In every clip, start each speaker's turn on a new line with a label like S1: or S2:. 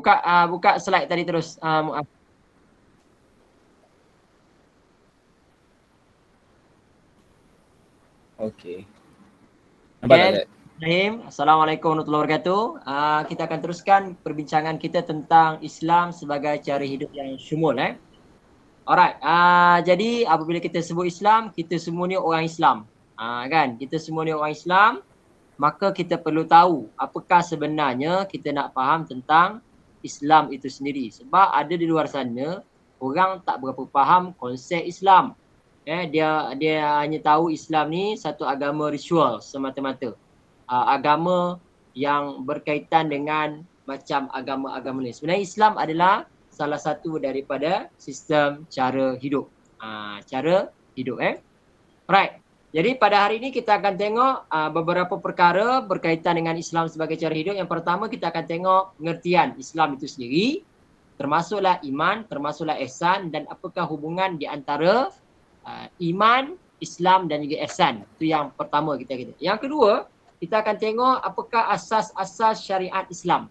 S1: buka slide tadi terus, Muaz.
S2: Okey. Nampak tak, Ustaz?
S1: Bismillahirrahmanirrahim. Assalamualaikum warahmatullahi wabarakatuh. Kita akan teruskan perbincangan kita tentang Islam sebagai cara hidup yang syumul. Alright. Jadi apabila kita sebut Islam, kita semua ni orang Islam. Kan? Kita semua ni orang Islam, maka kita perlu tahu apakah sebenarnya kita nak faham tentang Islam itu sendiri. Sebab ada di luar sana orang tak berapa faham konsep Islam. Dia hanya tahu Islam ni satu agama ritual semata-mata. Agama yang berkaitan dengan macam agama-agama lain. Sebenarnya Islam adalah salah satu daripada sistem cara hidup. Cara hidup. Right. Jadi pada hari ini kita akan tengok beberapa perkara berkaitan dengan Islam sebagai cara hidup. Yang pertama kita akan tengok pengertian Islam itu sendiri, termasuklah iman, termasuklah ihsan, dan apakah hubungan di antara iman, Islam dan juga ihsan. Itu yang pertama kita. Yang kedua, kita akan tengok apakah asas-asas syariat Islam.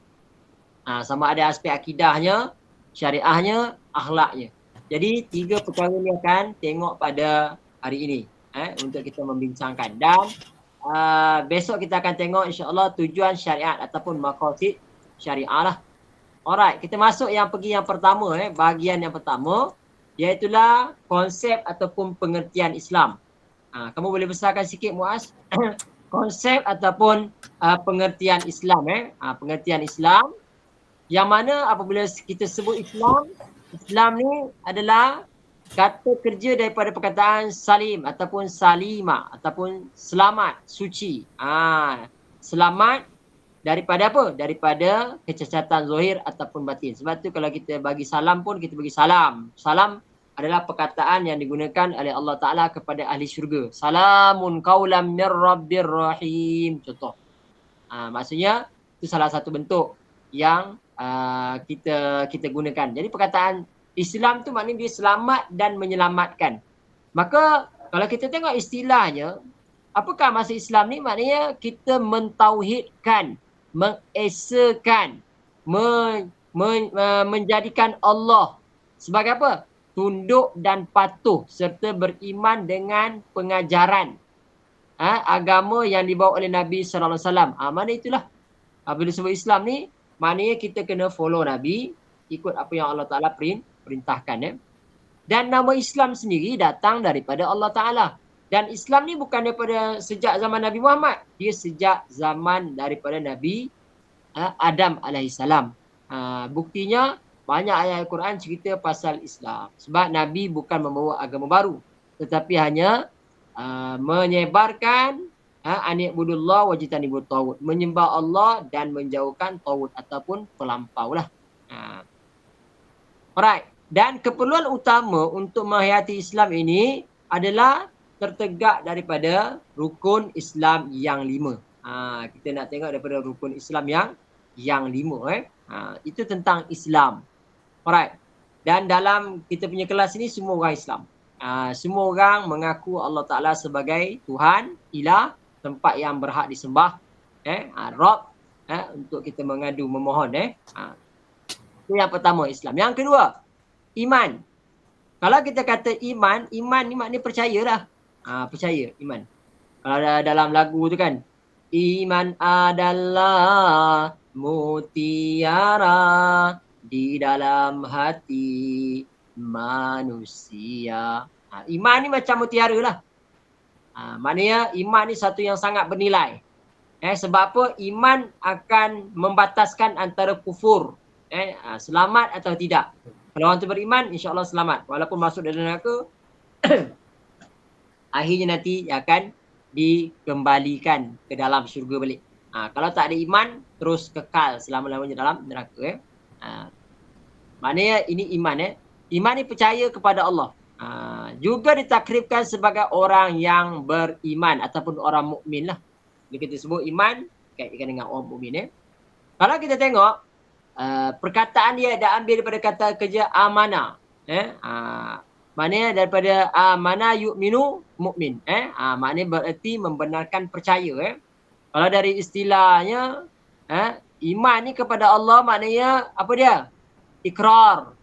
S1: Sama ada aspek akidahnya, syariahnya, akhlaknya. Jadi 3 perkara ni akan tengok pada hari ini untuk kita membincangkan. Dan besok kita akan tengok insya-Allah tujuan syariat ataupun maqasid syariah lah. Alright, kita masuk yang pertama, bahagian yang pertama, iaitulah konsep ataupun pengertian Islam. Kamu boleh besarkan sikit, Muaz. Konsep ataupun pengertian Islam. Pengertian Islam yang mana apabila kita sebut Islam, Islam ni adalah kata kerja daripada perkataan salim ataupun salima ataupun selamat, suci. Selamat daripada apa? Daripada kecacatan zahir ataupun batin. Sebab tu kalau kita bagi salam pun kita bagi salam. Salam adalah perkataan yang digunakan oleh Allah Ta'ala kepada ahli syurga. Salamun qawlam mir rabbir rahim. Contoh. Maksudnya itu salah satu bentuk yang kita gunakan. Jadi perkataan Islam tu maknanya dia selamat dan menyelamatkan. Maka kalau kita tengok istilahnya, apakah maksud Islam ni? Maknanya kita mentauhidkan, mengesakan, menjadikan Allah sebagai apa? Tunduk dan patuh serta beriman dengan pengajaran agama yang dibawa oleh Nabi sallallahu alaihi wasallam. Mana itulah. Bila sebut Islam ni, maknanya kita kena follow Nabi, ikut apa yang Allah Ta'ala perintahkan. Dan nama Islam sendiri datang daripada Allah Ta'ala. Dan Islam ni bukan daripada sejak zaman Nabi Muhammad. Dia sejak zaman daripada Nabi Adam alaihissalam. Buktinya banyak ayat Al-Quran cerita pasal Islam. Sebab Nabi bukan membawa agama baru, tetapi hanya menyebarkan ani'budullah wajtanibut taghut, menyembah Allah dan menjauhkan taghut ataupun pelampau lah. Alright. Dan keperluan utama untuk menghayati Islam ini adalah tertegak daripada rukun Islam yang 5. Kita nak tengok daripada rukun Islam yang 5. Itu tentang Islam. Alright. Dan dalam kita punya kelas ini semua orang Islam. Semua orang mengaku Allah Ta'ala sebagai Tuhan, ilah, tempat yang berhak disembah, Rabb, untuk kita mengadu, memohon. Itu yang pertama, Islam. Yang kedua, iman. Kalau kita kata iman ni maknanya percaya lah. Percaya, iman. Kalau dalam lagu tu kan, iman adalah mutiara di dalam hati manusia. Iman ni macam mutiara lah. Maknanya iman ni satu yang sangat bernilai. Sebab apa? Iman akan membataskan antara kufur. Selamat atau tidak. Kalau orang tu beriman, insya-Allah selamat. Walaupun masuk dalam neraka, akhirnya nanti akan dikembalikan ke dalam syurga balik. Kalau tak ada iman, terus kekal selama-lamanya dalam neraka. Maknanya ini iman. Iman ni percaya kepada Allah. Juga ditakrifkan sebagai orang yang beriman ataupun orang mukmin lah. Bila kita sebut iman, kaitkan dengan orang mukmin. Kalau kita tengok, perkataan dia dah ambil daripada kata kerja amanah. Maknanya daripada amana yu'minu mukmin. Maknanya bererti membenarkan percaya. Kalau dari istilahnya, Iman ni kepada Allah maknanya apa dia? Ikrar.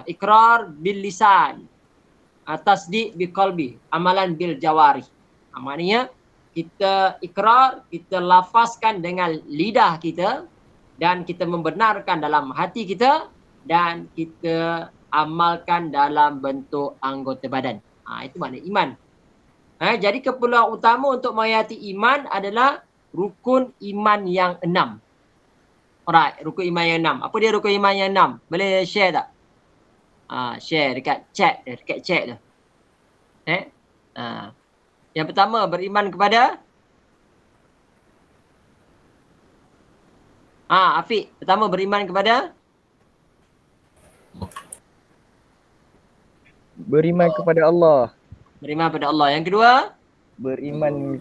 S1: Ikrar bil lisan. Tasdiq bil qalbi. Amalan bil jawarih. Maknanya kita ikrar, kita lafazkan dengan lidah kita dan kita membenarkan dalam hati kita dan kita amalkan dalam bentuk anggota badan. Itu makna iman. Jadi keperluan utama untuk menghayati iman adalah rukun iman yang 6. Alright, rukun iman yang 6. Apa dia rukun iman yang 6? Boleh share tak? Share dekat chat tu. Yang pertama, beriman kepada Afiq, pertama beriman kepada
S3: Beriman kepada Allah.
S1: Beriman kepada Allah. Yang kedua,
S3: Beriman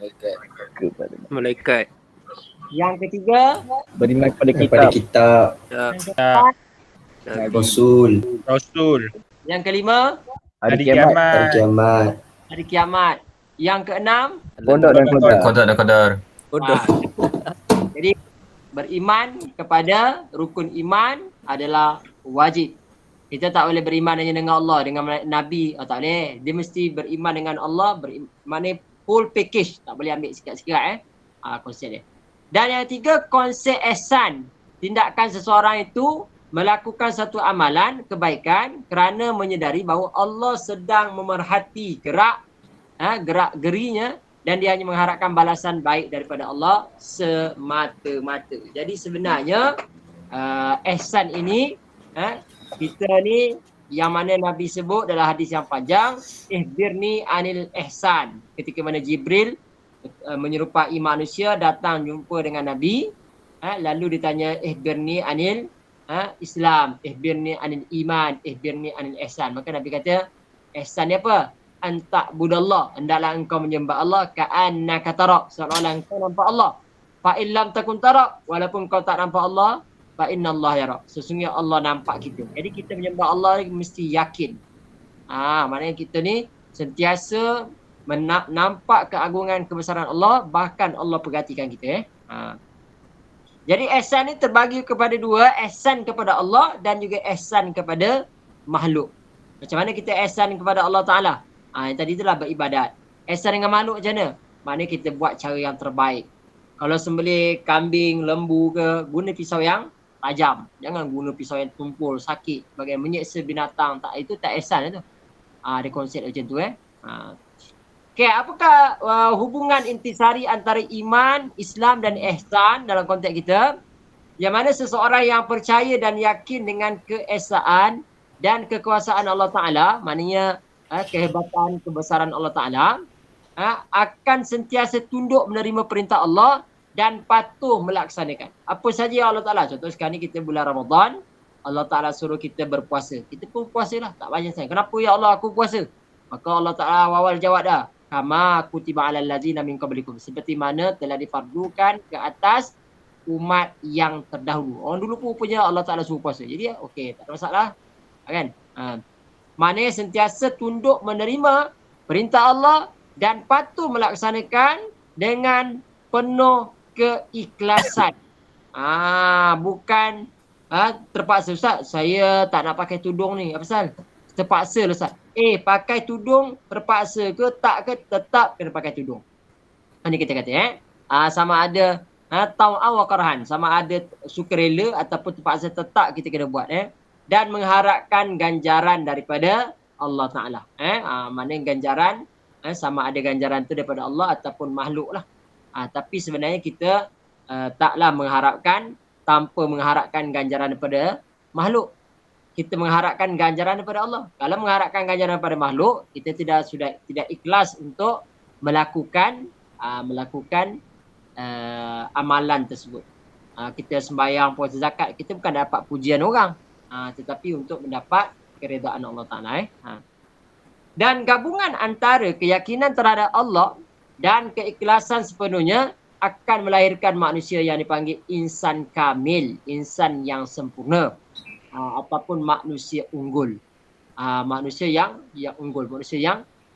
S3: kepada
S2: Malaikat.
S1: yang ketiga,
S3: Beriman kepada
S4: Kepada
S3: kitab.
S4: kitab,
S1: yang keempat,
S4: Rasul,
S1: yang kelima,
S3: Hari kiamat.
S4: hari kiamat,
S1: hari kiamat. Yang keenam,
S3: Pondok dan qadar.
S5: Qadar dan qadar.
S2: Bodoh.
S1: Jadi beriman kepada rukun iman adalah wajib. Kita tak boleh beriman hanya dengan Allah, dengan Nabi. Tak boleh. Dia mesti beriman dengan Allah, maknanya full package. Tak boleh ambil sikit-sikit konsep dia. Dan yang ketiga, konsep ihsan. Tindakan seseorang itu melakukan satu amalan kebaikan kerana menyedari bahawa Allah sedang memerhati gerak gerinya dan dia hanya mengharapkan balasan baik daripada Allah semata-mata. Jadi sebenarnya ihsan ini kita ni yang mana Nabi sebut dalam hadis yang panjang, ihbirni anil ihsan. Ketika mana Jibril menyerupai manusia datang jumpa dengan Nabi, lalu ditanya ihbirni anil Islam, ihbirni anil iman, ihbirni anil ihsan. Maka Nabi kata ihsan ni apa? Antak budallah, hendaklah engkau menyembah Allah ka'annaka tara, seolah-olah engkau nampak Allah. Fa illam takun tara, walaupun kau tak nampak Allah, fa innallaha yara, sesungguhnya Allah nampak kita. Jadi kita menyembah Allah ni mesti yakin. Maknanya kita ni sentiasa nampak keagungan kebesaran Allah, bahkan Allah perhatikan kita. Jadi ihsan ni terbagi kepada dua, ihsan kepada Allah dan juga ihsan kepada makhluk. Macam mana kita ihsan kepada Allah Ta'ala? Yang tadi itulah beribadat. Ihsan dengan makhluk macam mana? Maknanya kita buat cara yang terbaik. Kalau sembelih kambing, lembu ke, guna pisau yang tajam. Jangan guna pisau yang tumpul, sakit. Bagai menyeksa binatang. Itu tak ihsan itu. Ada konsep macam tu. Okay, apakah hubungan intisari antara iman, Islam dan ihsan dalam konteks kita? Yang mana seseorang yang percaya dan yakin dengan keesaan dan kekuasaan Allah Ta'ala, maknanya kehebatan, kebesaran Allah Ta'ala, akan sentiasa tunduk menerima perintah Allah dan patuh melaksanakan. Apa saja yang Allah Ta'ala. Contoh sekarang ni kita bulan Ramadan, Allah Ta'ala suruh kita berpuasa. Kita pun puasalah, tak banyak sangat. Kenapa ya Allah aku puasa? Maka Allah Ta'ala awal jawab dah. Kama kutiba alal ladzina min qablikum. Seperti mana telah difardukan ke atas umat yang terdahulu. Orang dulu pun punya Allah Ta'ala suruh puasa. Jadi okey, tak ada masalah. Kan? Maknanya sentiasa tunduk menerima perintah Allah dan patuh melaksanakan dengan penuh keikhlasan. Bukan terpaksa, Ustaz, saya tak nak pakai tudung ni. Apa pasal? Terpaksa lah, Ustaz. Pakai tudung terpaksa ke tak ke, tetap kena pakai tudung. Ini kita kata sama ada tau'an wa karhan, sama ada sukarela ataupun terpaksa, tetap kita kena buat dan mengharapkan ganjaran daripada Allah Ta'ala. Maknanya ganjaran sama ada ganjaran tu daripada Allah ataupun makhluk lah. Tapi sebenarnya kita taklah mengharapkan tanpa mengharapkan ganjaran daripada makhluk. Kita mengharapkan ganjaran daripada Allah. Kalau mengharapkan ganjaran daripada makhluk, kita tidak ikhlas untuk melakukan amalan tersebut. Kita sembahyang, puasa, zakat, kita bukan dapat pujian orang, tetapi untuk mendapat keredaan Allah Ta'ala. Dan gabungan antara keyakinan terhadap Allah dan keikhlasan sepenuhnya akan melahirkan manusia yang dipanggil insan kamil, insan yang sempurna, ataupun manusia unggul. Manusia yang unggul, manusia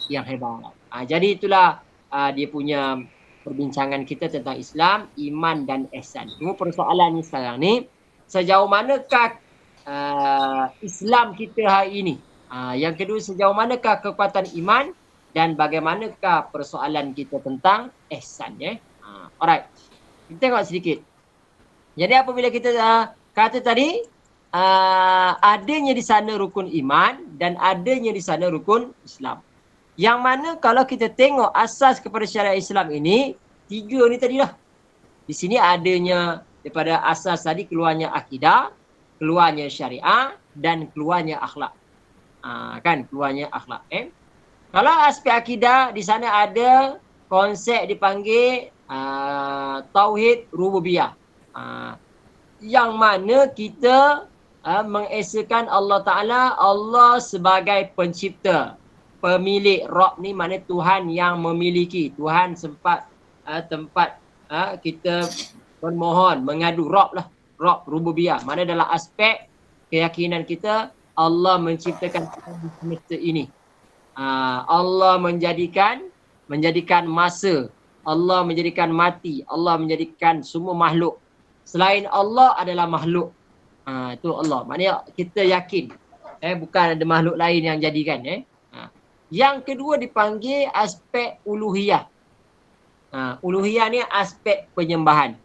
S1: yang hebat. Jadi itulah dia punya perbincangan kita tentang Islam, iman dan ihsan. Cuma persoalannya sekarang ni, sejauh manakah Islam kita hari ini? Yang kedua, sejauh manakah kekuatan iman dan bagaimanakah persoalan kita tentang ihsan, ya? Alright. Kita tengok sedikit. Jadi apabila kita kata tadi adanya di sana rukun iman dan adanya di sana rukun Islam. Yang mana kalau kita tengok asas kepada syariat Islam ini, 3 ni tadi lah. Di sini adanya daripada asas tadi keluarnya akidah, keluarnya syariah dan keluarnya akhlak. Kan keluarnya akhlak. Kalau aspek akidah, di sana ada konsep dipanggil tauhid rububiyah. Yang mana kita mengesakan Allah Ta'ala, Allah sebagai pencipta, pemilik. Rabb ni makna Tuhan yang memiliki. Tuhan sempat tempat kita bermohon, mengadu. Rabb lah. Rabb, rububiyah. Mana dalam aspek keyakinan kita, Allah menciptakan semesta ini. Allah menjadikan masa. Allah menjadikan mati. Allah menjadikan semua makhluk. Selain Allah adalah makhluk. Itu Allah. Maknanya kita yakin. Bukan ada makhluk lain yang jadikan. Yang kedua dipanggil aspek uluhiyah. Uluhiyah ni aspek penyembahan.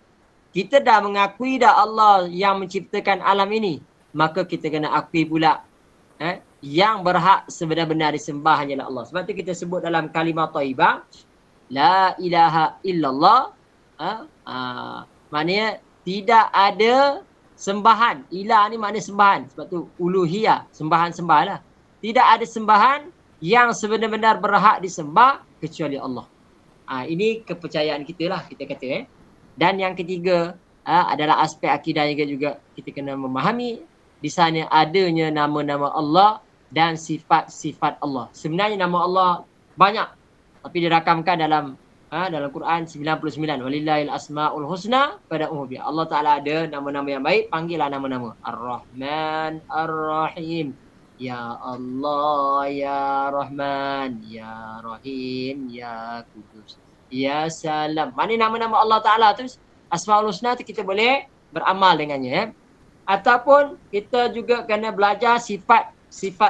S1: Kita dah mengakui dah Allah yang menciptakan alam ini. Maka kita kena akui pula. Yang berhak sebenar-benar disembah hanyalah Allah. Sebab tu kita sebut dalam kalimah thayyibah, la ilaha illallah. Maknanya tidak ada sembahan. Ilah ni makna sembahan. Sebab tu uluhiyah, sembahan-sembah lah. Tidak ada sembahan yang sebenar-benar berhak disembah kecuali Allah. Ini kepercayaan kita lah, kita kata. Dan yang ketiga adalah aspek akidah juga kita kena memahami di sana adanya nama-nama Allah dan sifat-sifat Allah. Sebenarnya nama Allah banyak, tapi dirakamkan dalam Quran 99. Walillahil asmaul husna fad'uhu biha. Allah Taala ada nama-nama yang baik, panggillah nama-nama. Ar-Rahman, Ar-Rahim. Ya Allah, Ya Rahman, Ya Rahim, Ya Kudus, Ya Salam. Mana nama-nama Allah Ta'ala tu, Asmaul Husna tu kita boleh beramal dengannya. Ataupun kita juga kena belajar sifat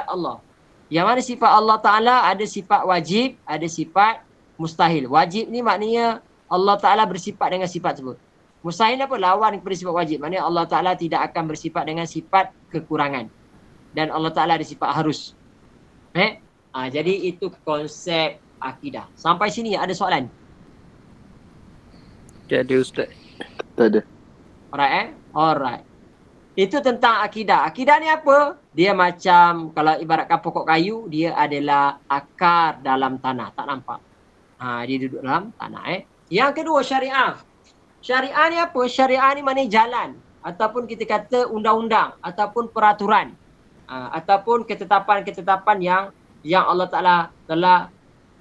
S1: Allah. Yang mana sifat Allah Ta'ala ada sifat wajib, ada sifat mustahil. Wajib ni maknanya Allah Ta'ala bersifat dengan sifat tersebut. Mustahil apa? Lawan kepada sifat wajib. Maknanya Allah Ta'ala tidak akan bersifat dengan sifat kekurangan. Dan Allah Ta'ala ada sifat harus. Jadi itu konsep akidah. Sampai sini ada soalan?
S4: Tak ada Ustaz.
S3: Tak ada.
S1: Alright Alright. Itu tentang akidah. Akidah ni apa? Dia macam, kalau ibaratkan pokok kayu, dia adalah akar dalam tanah. Tak nampak. Dia duduk dalam tanah. Yang kedua, syariah. Syariah ni apa? Syariah ni maknanya jalan. Ataupun kita kata undang-undang. Ataupun peraturan. Ataupun ketetapan-ketetapan yang Allah Ta'ala telah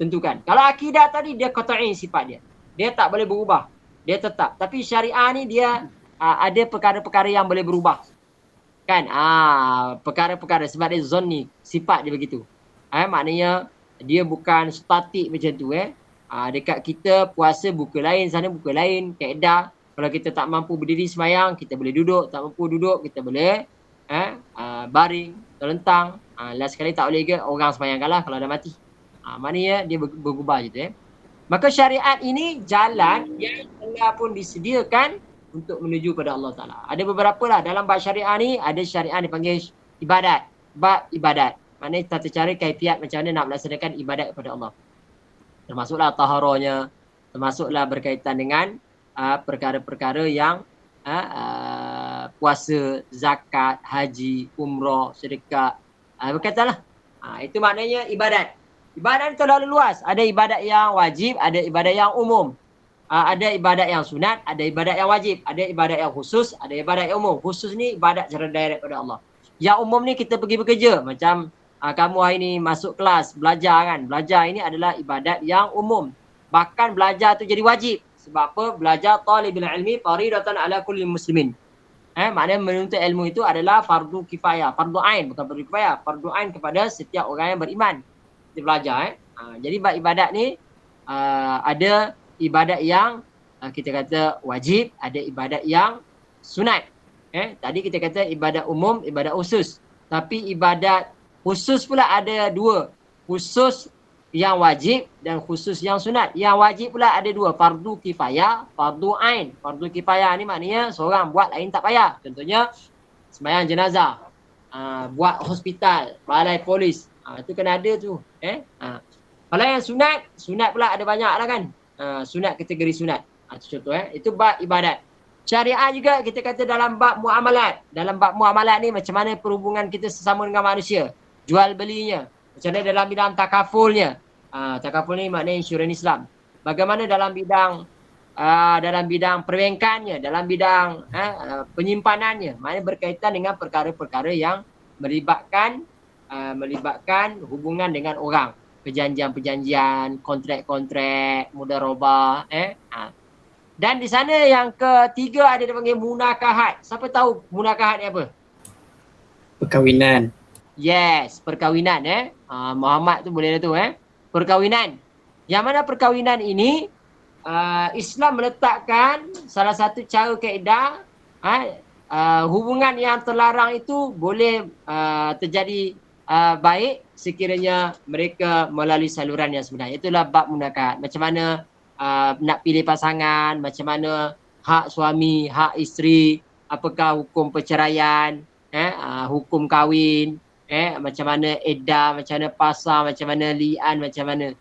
S1: tentukan. Kalau akidah tadi, dia qat'i sifat dia. Dia tak boleh berubah. Dia tetap. Tapi syariah ni dia ada perkara-perkara yang boleh berubah. Kan? Perkara-perkara. Sebab dia zonni. Sifat dia begitu. Maknanya dia bukan statik macam tu. Dekat kita puasa buka lain, sana buka lain. Kaedah. Kalau kita tak mampu berdiri semayang, kita boleh duduk. Tak mampu duduk, kita boleh baring, terlentang. Last sekali tak boleh ke orang semayangkan lah kalau dah mati. Maknanya dia berubah je tu. Maka syariat ini jalan yang telah pun disediakan untuk menuju kepada Allah Ta'ala. Ada beberapa lah dalam bab syariah ni, ada syariah dipanggil ibadat. Bab ibadat. Maknanya tata cara kaifiat macam mana nak melaksanakan ibadat kepada Allah. Termasuklah taharahnya, termasuklah berkaitan dengan perkara-perkara yang puasa, zakat, haji, umrah, sedekah. Berkaitanlah. Itu maknanya ibadat. Ibadat itu terlalu luas. Ada ibadat yang wajib, ada ibadat yang umum. Ada ibadat yang sunat, ada ibadat yang wajib. Ada ibadat yang khusus, ada ibadat yang umum. Khusus ni ibadat secara direct kepada Allah. Yang umum ni kita pergi bekerja. Macam kamu hari ni masuk kelas, belajar kan. Belajar ini adalah ibadat yang umum. Bahkan belajar tu jadi wajib. Sebab apa? Belajar talibul ilmi faridatan ala kulli muslimin. Maknanya menuntut ilmu itu adalah fardu kifayah. Fardu ain, bukan fardu kifayah. Fardu ain kepada setiap orang yang beriman. Kita belajar. Jadi bab ibadat ni ada ibadat yang kita kata wajib, ada ibadat yang sunat. Tadi kita kata ibadat umum, ibadat khusus. Tapi ibadat khusus pula ada dua. Khusus yang wajib dan khusus yang sunat. Yang wajib pula ada dua. Fardu kifayah, fardu ain. Fardu kifayah ni maknanya seorang buat, lain tak payah. Contohnya sembahyang jenazah, buat hospital, balai polis. Itu kena ada tu. Kalau yang sunat, sunat pula ada banyak lah kan. Sunat kategori sunat. Itu contoh. Itu bab ibadat. Syariah juga kita kata dalam bab muamalat. Dalam bab muamalat ni macam mana perhubungan kita sesama dengan manusia. Jual belinya. Macam mana dalam bidang takafulnya. Takaful ni maknanya insurans Islam. Bagaimana dalam bidang perbankannya, dalam bidang penyimpanannya. Maknanya berkaitan dengan perkara-perkara yang melibatkan hubungan dengan orang. Perjanjian-perjanjian, kontrak-kontrak, mudharabah. Dan di sana yang ketiga ada dipanggil munakahat. Siapa tahu munakahat ni apa?
S4: Perkahwinan.
S1: Yes, perkahwinan Muhammad tu boleh dah tu perkahwinan. Yang mana perkahwinan ini Islam meletakkan salah satu cara kaedah hubungan yang terlarang itu boleh terjadi baik sekiranya mereka melalui saluran yang sebenar. Itulah bab munakahat. Macam mana nak pilih pasangan, macam mana hak suami, hak isteri, apakah hukum perceraian, hukum kahwin, macam mana iddah, macam mana pasang, macam mana li'an, macam mana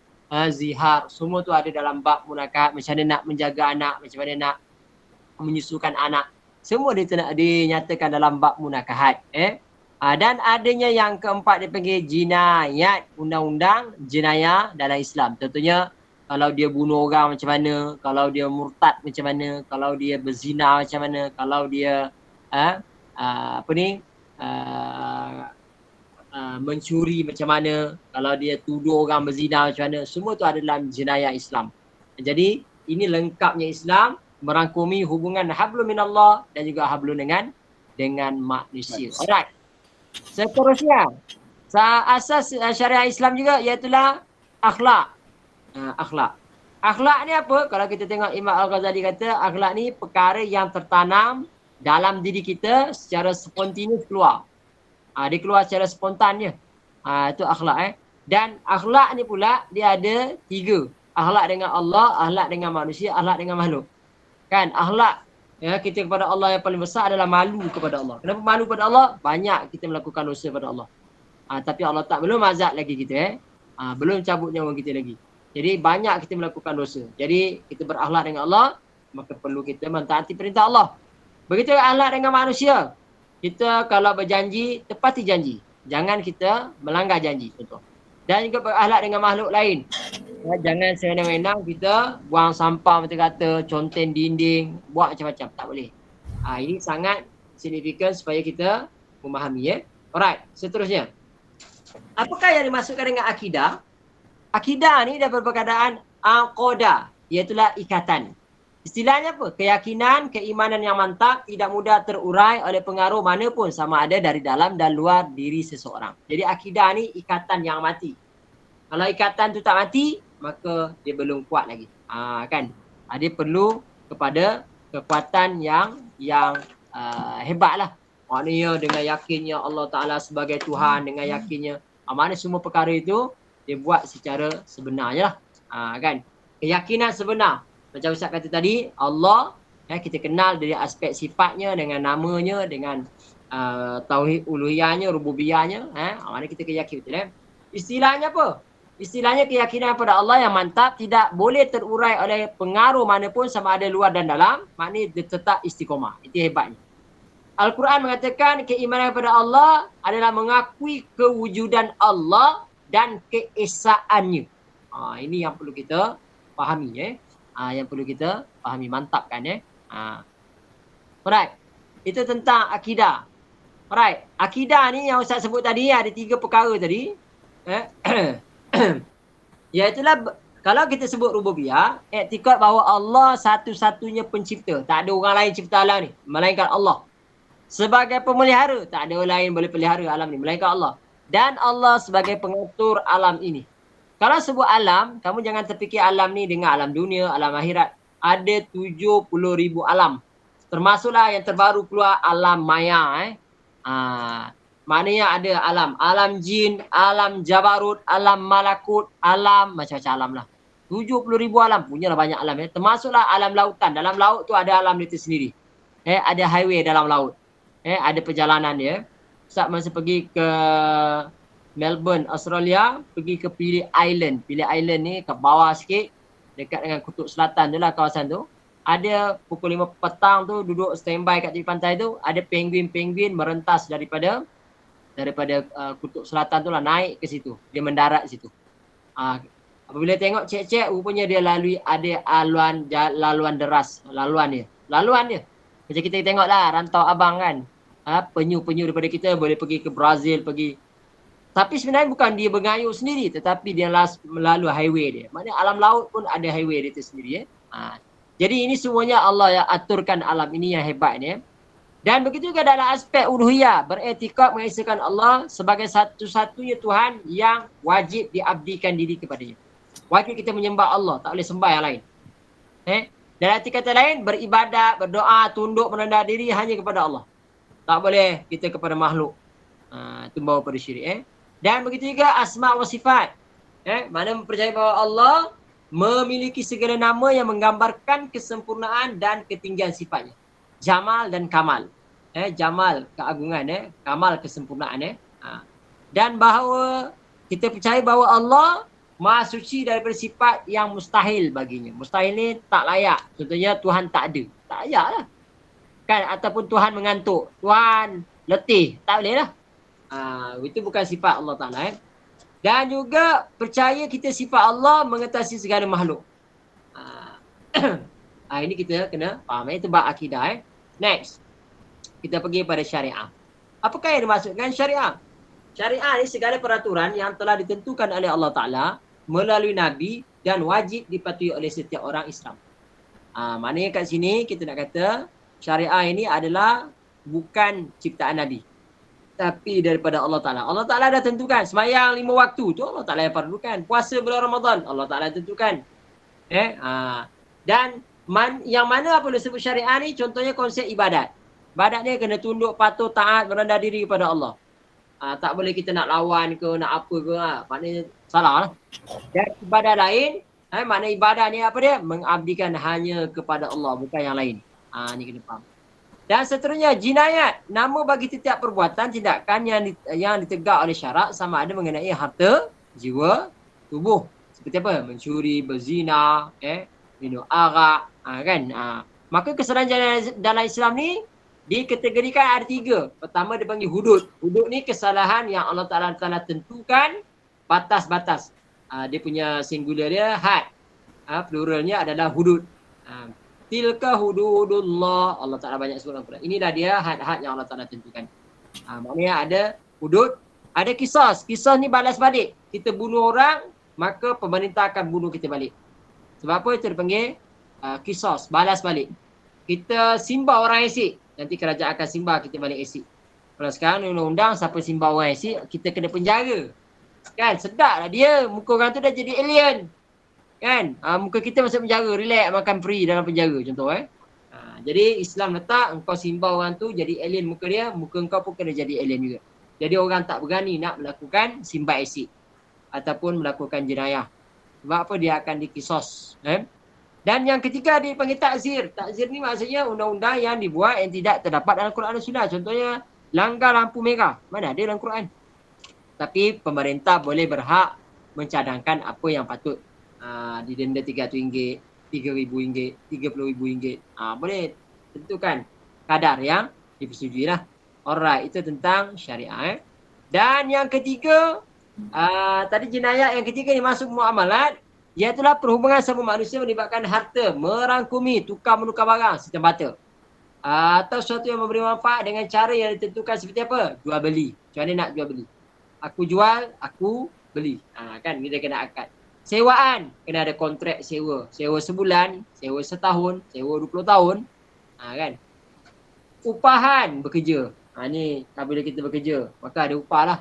S1: zihar. Semua tu ada dalam bab munakahat. Macam mana nak menjaga anak, macam mana nak menyusukan anak. Semua dinyatakan dalam bab munakahat. Dan adanya yang keempat dipanggil jinayat, undang-undang jenayah dalam Islam. Contohnya kalau dia bunuh orang macam mana, kalau dia murtad macam mana, kalau dia berzina macam mana, kalau dia mencuri macam mana, kalau dia tuduh orang berzina macam mana, semua tu ada dalam jenayah Islam. Jadi ini lengkapnya Islam merangkumi hubungan hablum minallah dan juga hablum dengan manusia. Alright. Seterusnya, asas syariah Islam juga iaitulah akhlak. Akhlak ni apa? Kalau kita tengok Imam Al-Ghazali kata akhlak ni perkara yang tertanam dalam diri kita secara spontaneous keluar. Dia keluar secara spontannya. Itu akhlak. Dan akhlak ni pula dia ada tiga. Akhlak dengan Allah, akhlak dengan manusia, akhlak dengan makhluk. Kan? Akhlak kita kepada Allah yang paling besar adalah malu kepada Allah. Kenapa malu kepada Allah? Banyak kita melakukan dosa kepada Allah. Tapi Allah tak belum azab lagi kita. Belum cabut nyawa kita lagi. Jadi banyak kita melakukan dosa. Jadi kita berakhlak dengan Allah, maka perlu kita mentaati perintah Allah. Begitu akhlak dengan manusia. Kita kalau berjanji, tepati janji. Jangan kita melanggar janji. Contoh. Dan juga berakhlak dengan makhluk lain. Jangan sewenang-wenang kita buang sampah macam kata, conten dinding, buat macam-macam. Tak boleh. Ini sangat signifikan supaya kita memahami. Alright, seterusnya. Apakah yang dimaksudkan dengan akidah? Akidah ni dapat perkataan aqadah, iaitulah ikatan. Istilahnya apa? Keyakinan, keimanan yang mantap, tidak mudah terurai oleh pengaruh manapun sama ada dari dalam dan luar diri seseorang. Jadi akidah ni ikatan yang mati. Kalau ikatan tu tak mati, maka dia belum kuat lagi. Kan? Dia perlu kepada kekuatan yang hebatlah. Maknanya dengan yakinnya Allah Ta'ala sebagai Tuhan, dengan yakinnya mana semua perkara itu dia buat secara sebenarnya lah. Kan? Keyakinan sebenar. Macam Ustaz kata tadi, Allah kita kenal dari aspek sifatnya, dengan namanya, dengan tauhid uluhiyahnya, rububiyahnya. Mana kita keyakin betul. Istilahnya apa? Istilahnya keyakinan pada Allah yang mantap, tidak boleh terurai oleh pengaruh manapun sama ada luar dan dalam. Maknanya dia tetap istiqomah. Itu hebatnya. Al-Quran mengatakan keimanan kepada Allah adalah mengakui kewujudan Allah dan keesaannya. Ini yang perlu kita fahami. Yang perlu kita fahami, mantapkan. Alright. Itu tentang akidah. Alright. Akidah ni yang Ustaz sebut tadi, ada 3 perkara tadi. Iaitulah kalau kita sebut rububiyah, iktikad bahawa Allah satu-satunya pencipta. Tak ada orang lain cipta alam ni, melainkan Allah. Sebagai pemelihara, tak ada orang lain boleh pelihara alam ni, melainkan Allah. Dan Allah sebagai pengatur alam ini. Kalau sebut alam, kamu jangan terfikir alam ni dengan alam dunia, alam akhirat. Ada 70,000 alam. Termasuklah yang terbaru keluar alam maya. Maknanya ada alam jin, alam jabarut, alam malakut, alam macam-macam alam lah. 70,000 alam, punyalah banyak alam. Termasuklah alam lautan. Dalam laut tu ada alam dia sendiri. Ada highway dalam laut. Ada perjalanan dia. Ustaz masa pergi ke Melbourne, Australia, pergi ke Pili Island. Pili Island ni ke bawah sikit, dekat dengan kutub selatan tu lah kawasan tu. Ada pukul 5 petang tu duduk standby kat tepi pantai tu, ada penguin-penguin merentas daripada kutub selatan tu lah naik ke situ. Dia mendarat situ. Apabila tengok cek-cek, rupanya dia lalui ada laluan deras. Laluan dia. Macam kita tengok lah rantau abang kan. Penyu-penyu daripada kita boleh pergi ke Brazil, tapi sebenarnya bukan dia berngayuk sendiri, tetapi dia melalui highway dia. Maknanya alam laut pun ada highway dia tu sendiri. Jadi ini semuanya Allah yang aturkan alam ini yang hebat ni. Dan begitu juga dalam aspek uluhiyah, beriktikad mengesahkan Allah sebagai satu-satunya Tuhan yang wajib diabdikan diri kepadanya. Wajib kita menyembah Allah, tak boleh sembah yang lain. Dalam arti kata lain, beribadat, berdoa, tunduk, merendah diri hanya kepada Allah. Tak boleh kita kepada makhluk. Itu bawa pada syirik. Dan begitu juga asma wa sifat. Mana mempercayai bahawa Allah memiliki segala nama yang menggambarkan kesempurnaan dan ketinggian sifatnya. Jamal dan kamal. Jamal keagungan, kamal kesempurnaan. Dan bahawa kita percaya bahawa Allah Maha suci daripada sifat yang mustahil baginya. Mustahil ni tak layak. Contohnya Tuhan tak ada. Tak layak lah. Kan? Ataupun Tuhan mengantuk. Tuhan letih. Tak boleh lah. Itu bukan sifat Allah Ta'ala. Dan juga percaya kita sifat Allah mengatasi segala makhluk. Ini kita kena faham. Itu bab akidah. Next. Kita pergi pada syariah. Apakah yang dimaksudkan syariah? Syariah ni segala peraturan yang telah ditentukan oleh Allah Ta'ala melalui Nabi dan wajib dipatuhi oleh setiap orang Islam. Maknanya kat sini kita nak kata syariah ini adalah bukan ciptaan Nabi, tapi daripada Allah Ta'ala. Allah Ta'ala dah tentukan. Sembahyang 5 waktu tu Allah Ta'ala yang fardukan. Puasa bulan Ramadan Allah Ta'ala tentukan. Dan yang mana apabila sebut syariah ni, contohnya konsep ibadat. Ibadat ni kena tunduk, patuh, taat, merendah diri kepada Allah. Tak boleh kita nak lawan ke, nak apa ke. Maknanya salah lah. Dan ibadat lain, makna ibadat ni apa dia? Mengabdikan hanya kepada Allah, bukan yang lain. Ni kena faham. Dan seterusnya, jinayat. Nama bagi setiap perbuatan, tindakan yang ditegak oleh syarak sama ada mengenai harta, jiwa, tubuh. Seperti apa? Mencuri, berzina, minum arak, kan? Maka kesalahan dalam Islam ni dikategorikan ada 3. Pertama dia panggil hudud. Hudud ni kesalahan yang Allah Ta'ala tentukan batas-batas. Dia punya singular dia had. Pluralnya adalah hudud. Tilka hududullah. Allah Ta'ala banyak sebut dalam Quran. Inilah dia had-had yang Allah Ta'ala tentukan. Maknanya ada hudud, ada kisas. Kisas ni balas balik. Kita bunuh orang, maka pemerintah akan bunuh kita balik. Sebab apa itu dipanggil kisas, balas balik. Kita simbah orang esik, nanti kerajaan akan simbah kita balik esik. Kalau sekarang undang-undang siapa simbah orang esik, kita kena penjara. Kan, sedap lah dia. Muka orang tu dah jadi alien. Kan? Muka kita masuk penjara, relax, makan free dalam penjara contoh. Jadi Islam letak engkau simbah orang tu jadi alien muka dia, muka engkau pun kena jadi alien juga. Jadi orang tak berani nak melakukan simbah asid ataupun melakukan jenayah. Sebab apa? Dia akan dikisos. Dan yang ketiga dipanggil takzir. Takzir ni maksudnya undang-undang yang dibuat yang tidak terdapat dalam Quran dan Sunnah. Contohnya langgar lampu merah. Mana ada dalam Quran? Tapi pemerintah boleh berhak mencadangkan apa yang patut. Didenda RM300, RM3,000, RM30,000. Boleh tentukan kadar yang dipersetujui lah. Alright, itu tentang syariah. Dan yang ketiga, tadi jenayah yang ketiga ni masuk muamalat, iaitulah perhubungan sama manusia melibatkan harta, merangkumi, tukar menukar barang, sistem barter. Atau sesuatu yang memberi manfaat dengan cara yang ditentukan seperti apa? Jual beli. Macam mana nak jual beli? Aku jual, aku beli. Kan kita kena akad. Sewaan, kena ada kontrak sewa. Sewa sebulan, sewa setahun, sewa 20 tahun. Kan? Upahan bekerja. Ni apabila kita bekerja, maka ada upah lah.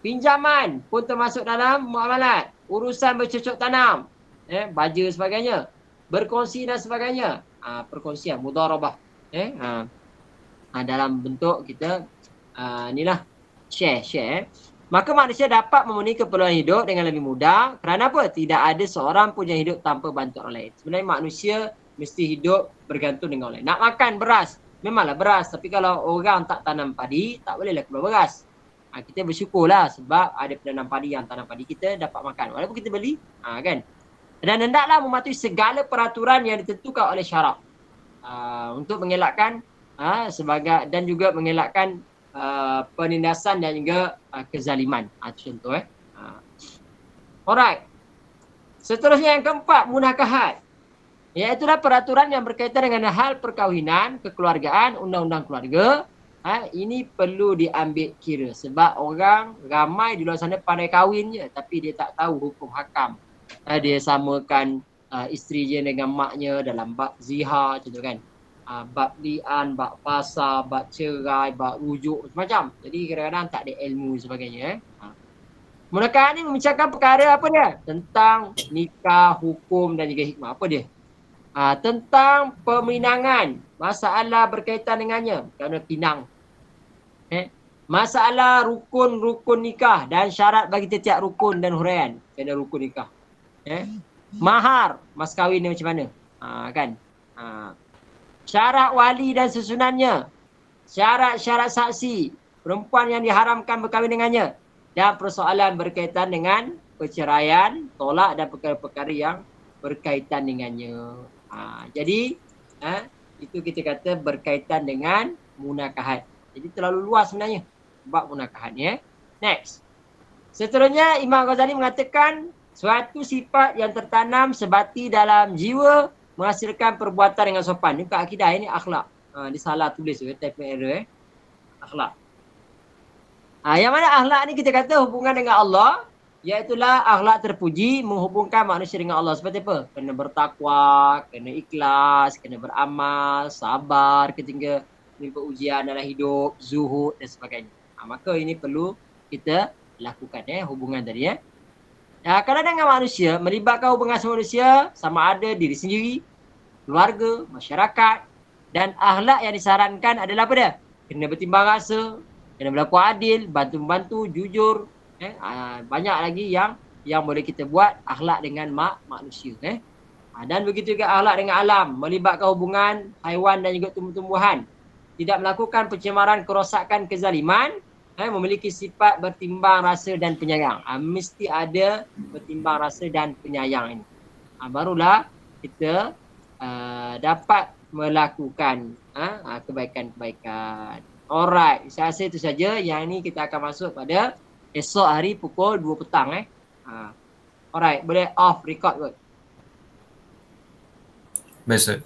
S1: Pinjaman pun termasuk dalam muamalat. Urusan bercocok tanam, baja sebagainya. Berkongsi dan sebagainya. Perkongsian, mudharabah. Dalam bentuk kita inilah share. Maka manusia dapat memenuhi keperluan hidup dengan lebih mudah. Kerana apa? Tidak ada seorang pun yang hidup tanpa bantuan orang lain. Sebenarnya manusia mesti hidup bergantung dengan orang lain. Nak makan beras, memanglah beras. Tapi kalau orang tak tanam padi, tak bolehlah keluar beras. Kita bersyukurlah sebab ada penanam padi yang tanam padi, kita dapat makan. Walaupun kita beli, kan? Dan hendaklah mematuhi segala peraturan yang ditentukan oleh syarak. Untuk mengelakkan sebagai dan juga mengelakkan penindasan dan juga kezaliman. Contoh Alright. Seterusnya yang keempat, munakahat. Iaitulah peraturan yang berkaitan dengan hal perkahwinan, kekeluargaan, undang-undang keluarga. Ini perlu diambil kira sebab orang ramai di luar sana pandai kahwin je tapi dia tak tahu hukum hakam. Dia samakan isteri dia dengan maknya dalam bab zihar contoh kan. Bab li'an, bab fasa, bab cerai, bab rujuk macam-macam. Jadi kadang-kadang tak ada ilmu sebagainya. Munakahat ni membicarakan perkara apa dia? Tentang nikah, hukum dan juga hikmah. Apa dia? Tentang peminangan, masalah berkaitan dengannya, kerana pinang. Masalah rukun-rukun nikah dan syarat bagi setiap rukun dan huraian kena rukun nikah. Mahar, mas kahwin ni macam mana? Kan? Syarat wali dan susunannya, syarat-syarat saksi, perempuan yang diharamkan berkahwin dengannya, dan persoalan berkaitan dengan perceraian, tolak dan perkara-perkara yang berkaitan dengannya. Jadi itu kita kata berkaitan dengan munakahat. Jadi terlalu luas sebenarnya bab munakahat ni. Next. Seterusnya Imam Ghazali mengatakan suatu sifat yang tertanam sebati dalam jiwa menghasilkan perbuatan dengan sopan. Ini bukan akidah, ini akhlak. Dia salah tulis type error akhlak. Yang mana akhlak ni kita kata hubungan dengan Allah, iaitulah akhlak terpuji menghubungkan manusia dengan Allah. Seperti apa? Kena bertakwa, kena ikhlas, kena beramal, sabar ketika menimpa ujian dalam hidup, zuhud dan sebagainya. Maka ini perlu kita lakukan hubungan tadi. Kalau dengan manusia, melibatkan hubungan manusia sama ada diri sendiri, keluarga, masyarakat, dan akhlak yang disarankan adalah apa dia? Kena bertimbang rasa, kena berlaku adil, bantu-membantu, jujur. Banyak lagi yang boleh kita buat akhlak dengan manusia. Dan begitu juga akhlak dengan alam, melibatkan hubungan haiwan dan juga tumbuh-tumbuhan. Tidak melakukan pencemaran, kerosakan, kezaliman, memiliki sifat bertimbang rasa dan penyayang. Mesti ada bertimbang rasa dan penyayang ini. Barulah kita dapat melakukan kebaikan-kebaikan. Alright, saya rasa itu saja. Yang ini kita akan masuk pada esok hari pukul 2 petang. Alright, boleh off record kot.
S5: Baik, Ustaz.